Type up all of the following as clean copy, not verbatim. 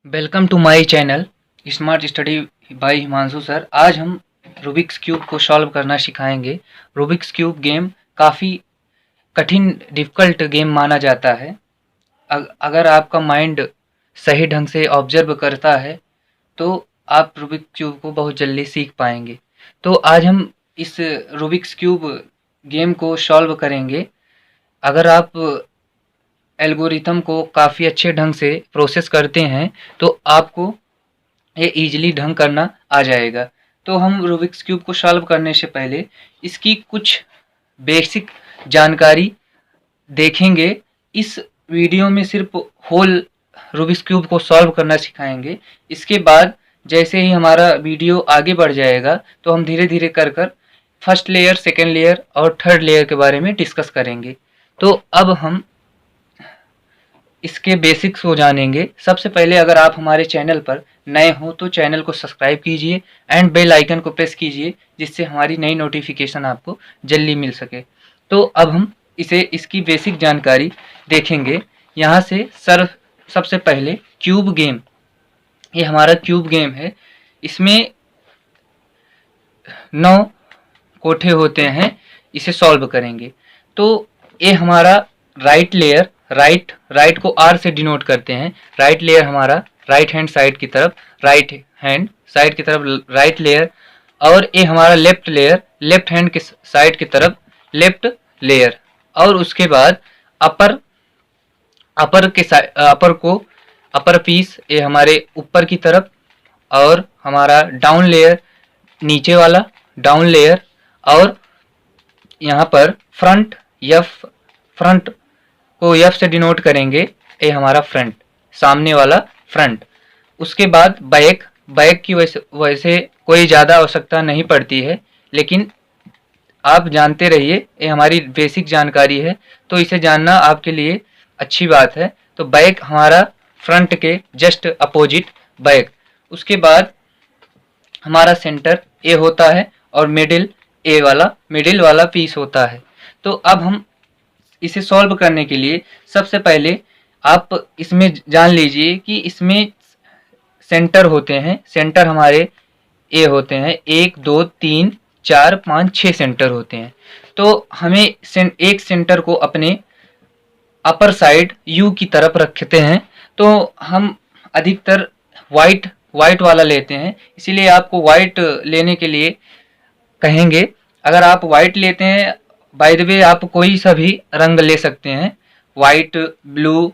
Welcome to my channel smart study by Himanshu sir. आज हम Rubik's cube को solve करना सिखाएंगे। रूबिक्स क्यूब गेम काफ़ी कठिन डिफ़िकल्ट गेम माना जाता है। अगर आपका माइंड सही ढंग से ऑब्जर्व करता है तो आप रूबिक्स क्यूब को बहुत जल्दी सीख पाएंगे। तो आज हम इस रूबिक्स क्यूब गेम को सॉल्व करेंगे। अगर आप एल्गोरिथम को काफ़ी अच्छे ढंग से प्रोसेस करते हैं तो आपको ये ईजिली ढंग करना आ जाएगा। तो हम रूबिक्स क्यूब को सॉल्व करने से पहले इसकी कुछ बेसिक जानकारी देखेंगे। इस वीडियो में सिर्फ होल रूबिक्स क्यूब को सॉल्व करना सिखाएंगे। इसके बाद जैसे ही हमारा वीडियो आगे बढ़ जाएगा तो हम धीरे धीरे कर कर फर्स्ट लेयर, सेकेंड लेयर और थर्ड लेयर के बारे में डिस्कस करेंगे। तो अब हम इसके बेसिक्स को जानेंगे। सबसे पहले अगर आप हमारे चैनल पर नए हो तो चैनल को सब्सक्राइब कीजिए एंड बेल आइकन को प्रेस कीजिए, जिससे हमारी नई नोटिफिकेशन आपको जल्दी मिल सके। तो अब हम इसकी बेसिक जानकारी देखेंगे। यहाँ से सबसे पहले क्यूब गेम, ये हमारा क्यूब गेम है। इसमें 9 कोठे होते हैं, इसे सॉल्व करेंगे। तो ये हमारा राइट लेयर, राइट को आर से डिनोट करते हैं। राइट लेयर हमारा राइट हैंड साइड की तरफ, राइट हैंड साइड की तरफ राइट लेयर, और ये हमारा लेफ्ट लेयर, लेफ्ट हैंड के साइड की तरफ लेफ्ट लेयर। और उसके बाद अपर पीस ये हमारे ऊपर की तरफ, और हमारा डाउन लेयर नीचे वाला डाउन लेयर, और यहाँ पर फ्रंट को एफ से डिनोट करेंगे, ये हमारा फ्रंट, सामने वाला फ्रंट। उसके बाद बैक की वैसे कोई ज़्यादा आवश्यकता नहीं पड़ती है, लेकिन आप जानते रहिए, ये हमारी बेसिक जानकारी है तो इसे जानना आपके लिए अच्छी बात है। तो बैक हमारा फ्रंट के जस्ट अपोजिट बैक। उसके बाद हमारा सेंटर ए होता है और मिडिल वाला पीस होता है। तो अब हम इसे सॉल्व करने के लिए सबसे पहले आप इसमें जान लीजिए कि इसमें सेंटर होते हैं। सेंटर हमारे ए होते हैं, 1 2 3 4 5 6 सेंटर होते हैं। तो हमें एक सेंटर को अपने अपर साइड यू की तरफ रखते हैं। तो हम अधिकतर वाइट वाला लेते हैं, इसीलिए आपको वाइट लेने के लिए कहेंगे। अगर आप वाइट लेते हैं, बाय द वे आप कोई सा भी रंग ले सकते हैं, वाइट, ब्लू,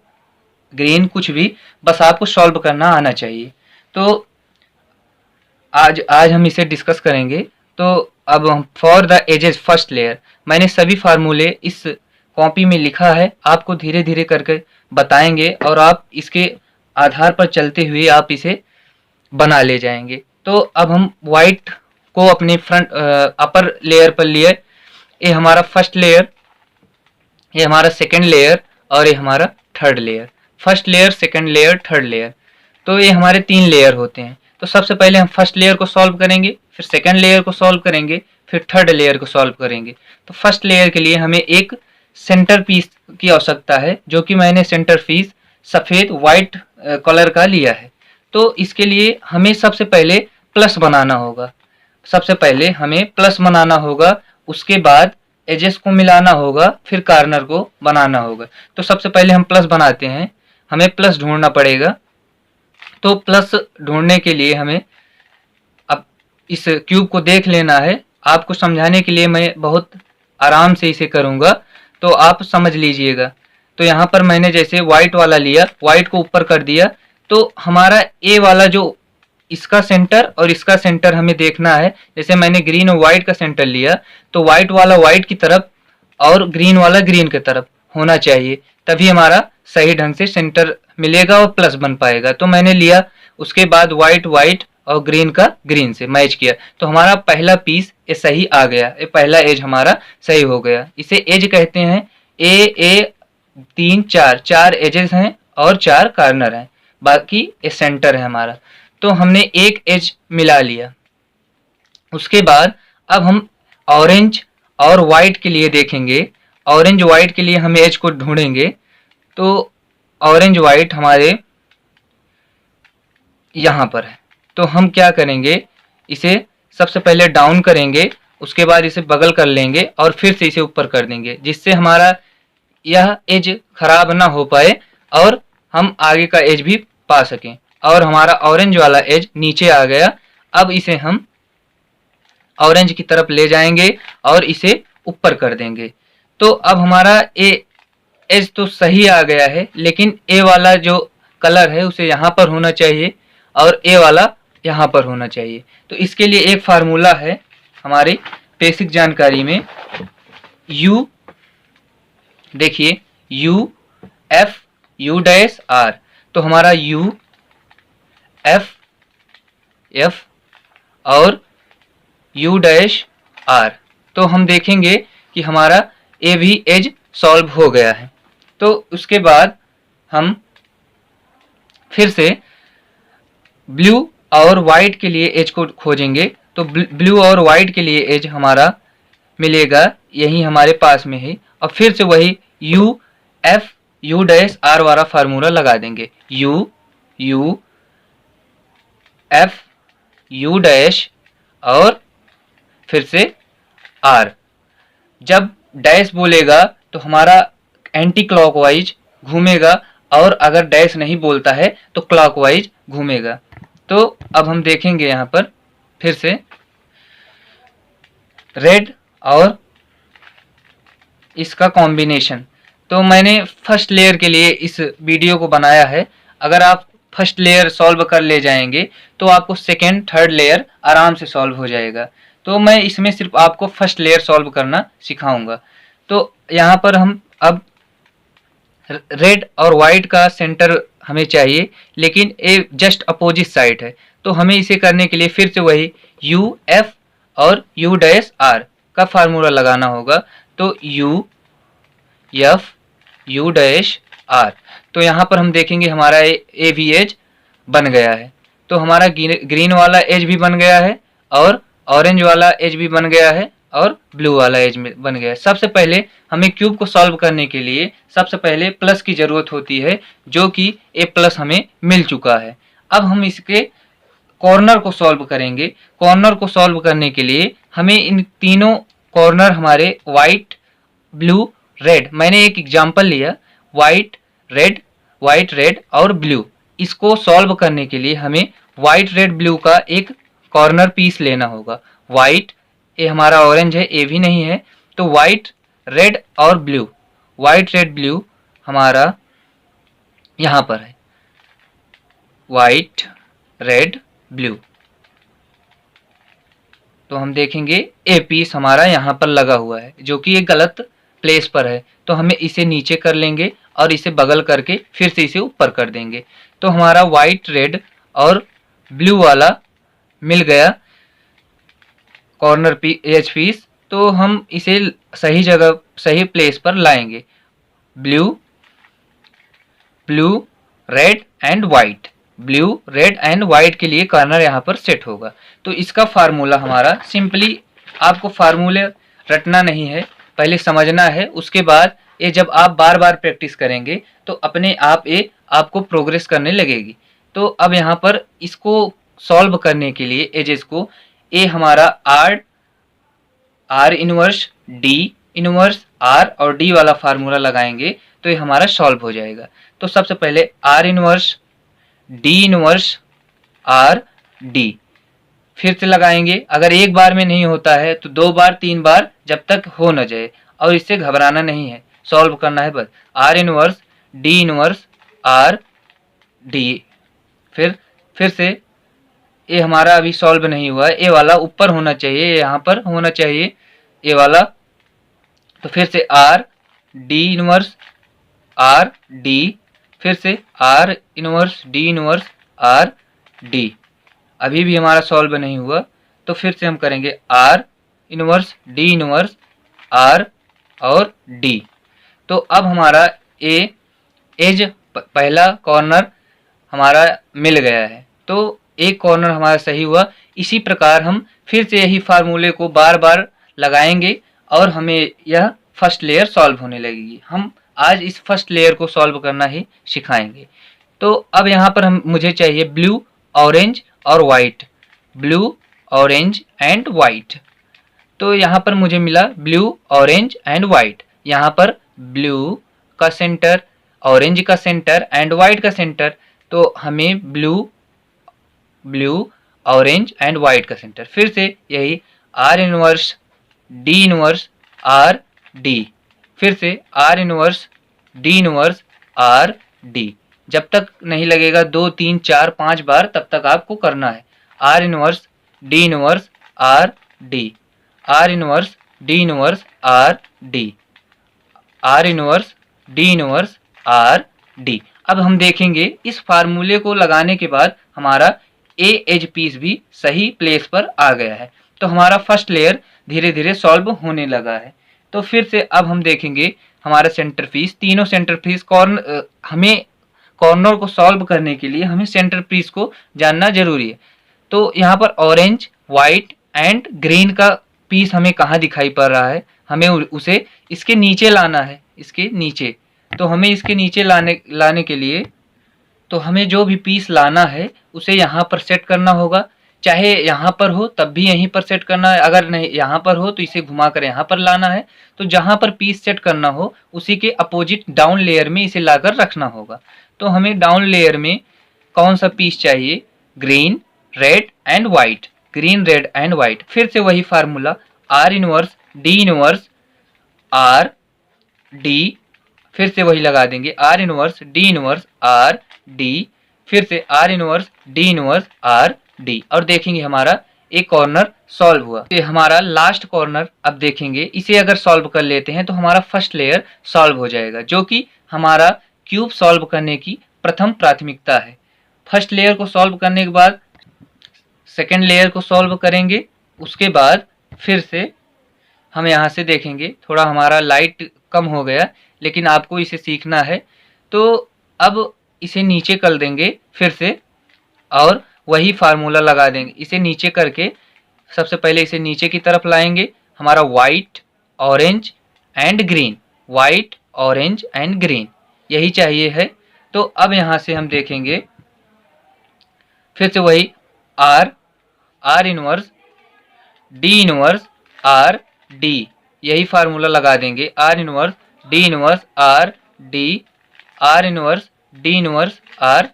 ग्रीन, कुछ भी, बस आपको सॉल्व करना आना चाहिए। तो आज हम इसे डिस्कस करेंगे। तो अब हम for the edges first layer, मैंने सभी फार्मूले इस कॉपी में लिखा है, आपको धीरे धीरे करके बताएंगे और आप इसके आधार पर चलते हुए आप इसे बना ले जाएंगे। तो अब हम वाइट को अपने फ्रंट अपर लेयर पर लिए, ये हमारा फर्स्ट लेयर, ये हमारा सेकेंड लेयर और ये हमारा third layer. First layer, second layer, third layer, तो ये हमारे 3 लेयर होते हैं। तो सबसे पहले हम फर्स्ट लेयर को सॉल्व करेंगे, फिर सेकेंड लेयर को सॉल्व करेंगे, फिर थर्ड लेयर को सॉल्व करेंगे। तो फर्स्ट लेयर के लिए हमें एक सेंटर पीस की आवश्यकता है, जो कि मैंने सेंटर पीस सफ़ेद वाइट कलर का लिया है। तो इसके लिए हमें सबसे पहले प्लस बनाना होगा। उसके बाद एजेस को मिलाना होगा, फिर कॉर्नर को बनाना होगा। तो सबसे पहले हम प्लस बनाते हैं, हमें प्लस ढूंढना पड़ेगा। तो प्लस ढूंढने के लिए हमें अब इस क्यूब को देख लेना है। आपको समझाने के लिए मैं बहुत आराम से इसे करूँगा, तो आप समझ लीजिएगा। तो यहाँ पर मैंने जैसे वाइट वाला लिया, वाइट को ऊपर कर दिया, तो हमारा ए वाला जो इसका सेंटर और इसका सेंटर हमें देखना है। जैसे मैंने ग्रीन और वाइट का सेंटर लिया, तो वाइट वाला वाइट की तरफ और ग्रीन वाला ग्रीन की तरफ होना चाहिए, तभी हमारा सही ढंग से सेंटर मिलेगा और प्लस बन पाएगा। तो मैंने लिया, उसके बाद वाइट और ग्रीन का ग्रीन से मैच किया, तो हमारा पहला पीस ये सही आ गया, ये पहला एज हमारा सही हो गया। इसे एज कहते हैं। ए 3 4 एजेस हैं और 4 कॉर्नर हैं, बाकी ये सेंटर है हमारा। तो हमने एक एज मिला लिया। उसके बाद अब हम ऑरेंज और वाइट के लिए देखेंगे। ऑरेंज वाइट के लिए हम एज को ढूंढेंगे। तो ऑरेंज वाइट हमारे यहाँ पर है। तो हम क्या करेंगे, इसे सबसे पहले डाउन करेंगे, उसके बाद इसे बगल कर लेंगे और फिर से इसे ऊपर कर देंगे, जिससे हमारा यह एज खराब ना हो पाए और हम आगे का एज भी पा सकें। और हमारा ऑरेंज वाला एज नीचे आ गया। अब इसे हम ऑरेंज की तरफ ले जाएंगे और इसे ऊपर कर देंगे। तो अब हमारा एज तो सही आ गया है, लेकिन ए वाला जो कलर है उसे यहाँ पर होना चाहिए और ए वाला यहाँ पर होना चाहिए। तो इसके लिए एक फार्मूला है हमारी बेसिक जानकारी में, यू, देखिए U F U dash R. तो हमारा यू एफ एफ और यू डैश आर। तो हम देखेंगे कि हमारा ए भी एज सॉल्व हो गया है। तो उसके बाद हम फिर से ब्लू और वाइट के लिए एज को खोजेंगे। तो ब्लू और वाइट के लिए एज हमारा मिलेगा यही हमारे पास में है, और फिर से वही U F U dash R वाला फार्मूला लगा देंगे, U U F U dash और फिर से आर। जब डैश बोलेगा तो हमारा एंटी क्लॉकवाइज घूमेगा, और अगर डैश नहीं बोलता है तो क्लॉकवाइज घूमेगा। तो अब हम देखेंगे यहाँ पर फिर से रेड और इसका कॉम्बिनेशन। तो मैंने फर्स्ट लेयर के लिए इस वीडियो को बनाया है। अगर आप फर्स्ट लेयर सॉल्व कर ले जाएंगे तो आपको सेकेंड थर्ड लेयर आराम से सॉल्व हो जाएगा। तो मैं इसमें सिर्फ आपको फर्स्ट लेयर सॉल्व करना सिखाऊंगा। तो यहाँ पर हम अब रेड और वाइट का सेंटर हमें चाहिए, लेकिन ये जस्ट अपोजिट साइड है। तो हमें इसे करने के लिए फिर से वही यू एफ और यू डैश आर का फार्मूला लगाना होगा। तो U F U dash R. तो यहाँ पर हम देखेंगे हमारा ए भी एज बन गया है। तो हमारा ग्रीन वाला एज भी बन गया है और ऑरेंज वाला एज भी बन गया है और ब्लू वाला एज में बन गया है। सबसे पहले हमें क्यूब को सॉल्व करने के लिए सबसे पहले प्लस की जरूरत होती है, जो कि ए प्लस हमें मिल चुका है। अब हम इसके कॉर्नर को सॉल्व करेंगे। कॉर्नर को सॉल्व करने के लिए हमें इन तीनों कॉर्नर हमारे वाइट ब्लू रेड, मैंने एक एग्जांपल लिया वाइट रेड और ब्लू। इसको सॉल्व करने के लिए हमें वाइट रेड ब्लू का एक कॉर्नर पीस लेना होगा। वाइट, ये हमारा ऑरेंज है, ए भी नहीं है, तो वाइट रेड और ब्लू, वाइट रेड ब्लू हमारा यहाँ पर है, वाइट रेड ब्लू। तो हम देखेंगे ए पीस हमारा यहाँ पर लगा हुआ है, जो कि एक गलत प्लेस पर है। तो हमें इसे नीचे कर लेंगे और इसे बगल करके फिर से इसे ऊपर कर देंगे। तो हमारा वाइट रेड और ब्लू वाला मिल गया कॉर्नर एज पीस। तो हम इसे सही जगह सही प्लेस पर लाएंगे। Blue red and white, blue red and white के लिए कॉर्नर यहाँ पर सेट होगा। तो इसका फार्मूला हमारा सिंपली, आपको फार्मूले रटना नहीं है, पहले समझना है। उसके बाद ये जब आप बार बार प्रैक्टिस करेंगे तो अपने आप ये आपको प्रोग्रेस करने लगेगी। तो अब यहाँ पर इसको सॉल्व करने के लिए एजेस को ए हमारा R inverse D inverse R और डी वाला फार्मूला लगाएंगे तो ये हमारा सॉल्व हो जाएगा। तो सबसे पहले are inverse D inverse R D फिर से लगाएंगे। अगर एक बार में नहीं होता है तो 2 बार 3 बार, जब तक हो न जाए। और इससे घबराना नहीं है, सॉल्व करना है बस। Are inverse D inverse R D. फिर से ये हमारा अभी सॉल्व नहीं हुआ है, ए वाला ऊपर होना चाहिए, यहाँ पर होना चाहिए ए वाला। तो फिर से R D inverse R D, फिर से are inverse D inverse R D. अभी भी हमारा सॉल्व नहीं हुआ, तो फिर से हम करेंगे R inverse D inverse R और डी। तो अब हमारा एज पहला कॉर्नर हमारा मिल गया है। तो एक कॉर्नर हमारा सही हुआ। इसी प्रकार हम फिर से यही फार्मूले को बार बार लगाएंगे और हमें यह फर्स्ट लेयर सॉल्व होने लगेगी। हम आज इस फर्स्ट लेयर को सॉल्व करना ही सिखाएंगे। तो अब यहाँ पर मुझे चाहिए ब्लू ऑरेंज और white, blue orange and white. तो यहाँ पर मुझे मिला ब्लू ऑरेंज एंड वाइट। यहाँ पर ब्लू का सेंटर, ऑरेंज का सेंटर एंड वाइट का सेंटर, तो हमें ब्लू ऑरेंज एंड वाइट का सेंटर। फिर से यही R inverse D inverse R D, फिर से are inverse D inverse R D. जब तक नहीं लगेगा 2 3 4 5 बार तब तक आपको करना है। Are inverse D inverse R D, are inverse D inverse R D, are inverse D inverse R D. अब हम देखेंगे इस फार्मूले को लगाने के बाद हमारा ए एज पीस भी सही प्लेस पर आ गया है। तो हमारा फर्स्ट लेयर धीरे धीरे सॉल्व होने लगा है। तो फिर से अब हम देखेंगे हमारा सेंटर पीस, तीनों सेंटर पीस हमें कॉर्नर को सॉल्व करने के लिए हमें सेंटर पीस को जानना जरूरी है। तो यहाँ पर ऑरेंज, वाइट एंड ग्रीन का पीस हमें कहाँ दिखाई पड़ रहा है, हमें उसे इसके नीचे लाना है, इसके नीचे। तो हमें इसके नीचे लाने के लिए तो हमें जो भी पीस लाना है उसे यहाँ पर सेट करना होगा। चाहे यहाँ पर हो तब भी यहीं पर सेट करना है, अगर नहीं यहाँ पर हो तो इसे घुमा कर यहाँ पर लाना है। तो जहाँ पर पीस सेट करना हो उसी के अपोजिट डाउन लेयर में इसे लाकर रखना होगा। तो हमें डाउन लेयर में कौन सा पीस चाहिए, green, red and white, green, red and white. फिर से वही formula are inverse D inverse R D, फिर से वही लगा देंगे are inverse D inverse R D, फिर से are inverse D inverse R D. और देखेंगे हमारा एक कॉर्नर सॉल्व हुआ। ये हमारा लास्ट कॉर्नर अब देखेंगे, इसे अगर सॉल्व कर लेते हैं तो हमारा फर्स्ट लेयर सॉल्व हो जाएगा, जो कि हमारा क्यूब सॉल्व करने की प्रथम प्राथमिकता है। फर्स्ट लेयर को सॉल्व करने के बाद सेकेंड लेयर को सॉल्व करेंगे। उसके बाद फिर से हम यहाँ से देखेंगे, थोड़ा हमारा लाइट कम हो गया लेकिन आपको इसे सीखना है। तो अब इसे नीचे कर देंगे फिर से और वही फार्मूला लगा देंगे। इसे नीचे करके सबसे पहले इसे नीचे की तरफ लाएंगे, हमारा white orange and green, white orange and green यही चाहिए है। तो अब यहाँ से हम देखेंगे फिर से वही are inverse D inverse R D, यही फार्मूला लगा देंगे, are inverse D inverse R D, are inverse D inverse R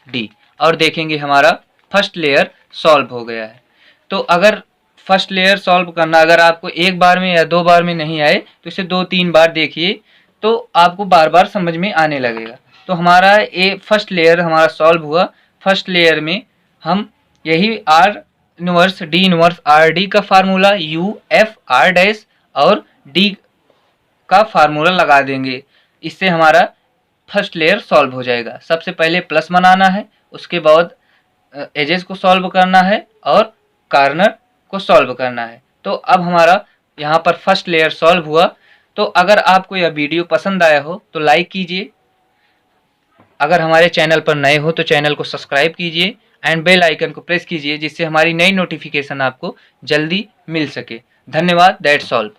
D. और देखेंगे हमारा फर्स्ट लेयर सॉल्व हो गया है। तो अगर फर्स्ट लेयर सॉल्व करना अगर आपको एक बार में या 2 बार में नहीं आए तो इसे 2-3 बार देखिए, तो आपको बार बार समझ में आने लगेगा। तो हमारा ये फर्स्ट लेयर हमारा सॉल्व हुआ। फर्स्ट लेयर में हम यही R inverse D inverse R D का formula U F R dash और डी का फार्मूला लगा देंगे। इससे हमारा फर्स्ट लेयर सॉल्व हो जाएगा। सबसे पहले प्लस बनाना है, उसके बाद एजेस को सॉल्व करना है और कॉर्नर को सॉल्व करना है। तो अब हमारा यहाँ पर फर्स्ट लेयर सॉल्व हुआ। तो अगर आपको यह वीडियो पसंद आया हो तो लाइक कीजिए, अगर हमारे चैनल पर नए हो तो चैनल को सब्सक्राइब कीजिए एंड बेल आइकन को प्रेस कीजिए, जिससे हमारी नई नोटिफिकेशन आपको जल्दी मिल सके। धन्यवाद। That's all.